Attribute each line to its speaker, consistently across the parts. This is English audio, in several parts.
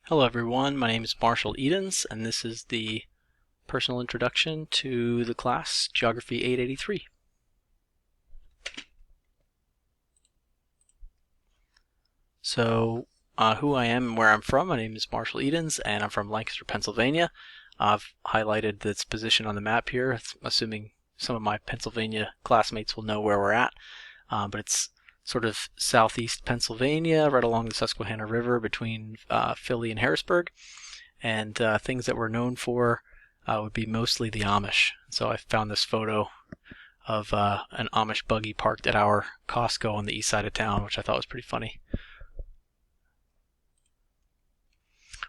Speaker 1: Hello everyone, my name is Marshall Edens, and this is the personal introduction to the class Geography 883. So, who I am and where I'm from, my name is Marshall Edens, and I'm from Lancaster, Pennsylvania. I've highlighted this position on the map here, assuming some of my Pennsylvania classmates will know where we're at, but it's sort of southeast Pennsylvania, right along the Susquehanna River between Philly and Harrisburg. And things that we're known for would be mostly the Amish. So I found this photo of an Amish buggy parked at our Costco on the east side of town, which I thought was pretty funny.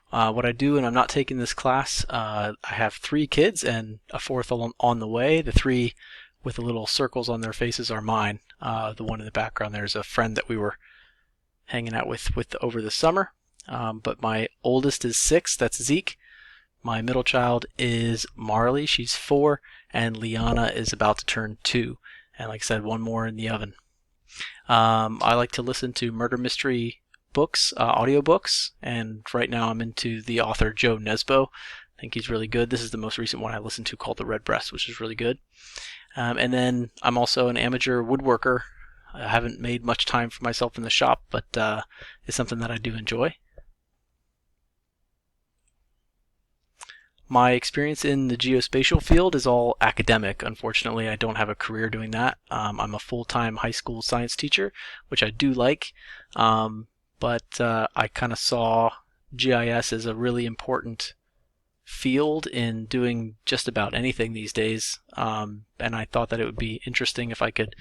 Speaker 1: What I do when I'm not taking this class, I have 3 kids and a 4th on the way. The 3 with the little circles on their faces are mine. The one in the background there is a friend that we were hanging out with over the summer. But my oldest is 6, that's Zeke. My middle child is Marley, she's 4, and Liana is about to turn 2. And like I said, one more in the oven. I like to listen to murder mystery books, audiobooks, and right now I'm into the author Joe Nesbo. I think he's really good. This is the most recent one I listened to called The Red Breast, which is really good. And then I'm also an amateur woodworker. I haven't made much time for myself in the shop, but it's something that I do enjoy. My experience in the geospatial field is all academic. Unfortunately, I don't have a career doing that. I'm a full-time high school science teacher, which I do like, but I kind of saw GIS as a really important field in doing just about anything these days, and I thought that it would be interesting if I could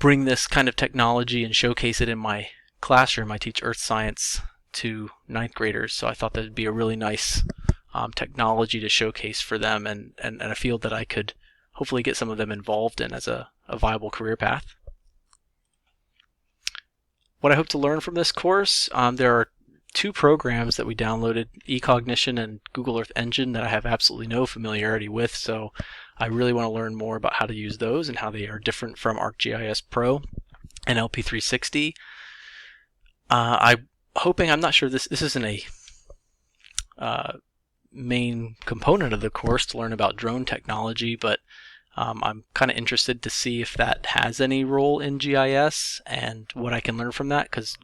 Speaker 1: bring this kind of technology and showcase it in my classroom. I teach earth science to 9th graders, so I thought that would be a really nice technology to showcase for them, and a field that I could hopefully get some of them involved in as a viable career path. What I hope to learn from this course, there are 2 programs that we downloaded, eCognition and Google Earth Engine, that I have absolutely no familiarity with, so I really want to learn more about how to use those and how they are different from ArcGIS Pro and LP360. I'm not sure this isn't a main component of the course to learn about drone technology, but I'm kind of interested to see if that has any role in GIS and what I can learn from that, because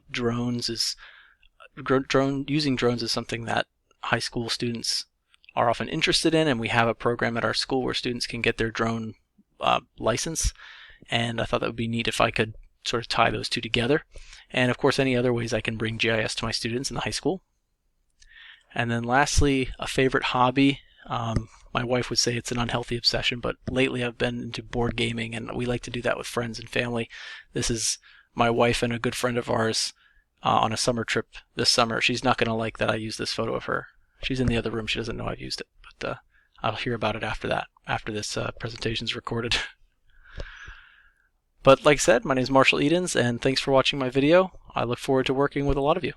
Speaker 1: using drones is something that high school students are often interested in, and we have a program at our school where students can get their drone license, and I thought that would be neat if I could sort of tie those 2 together. And of course, any other ways I can bring GIS to my students in the high school. And then lastly, a favorite hobby. My wife would say it's an unhealthy obsession, but lately I've been into board gaming, and we like to do that with friends and family. This is my wife and a good friend of ours on a summer trip this summer. She's not going to like that I use this photo of her. She's in the other room. She doesn't know I've used it, but I'll hear about it after this presentation's recorded. But like I said, my name is Marshall Edens, and thanks for watching my video. I look forward to working with a lot of you.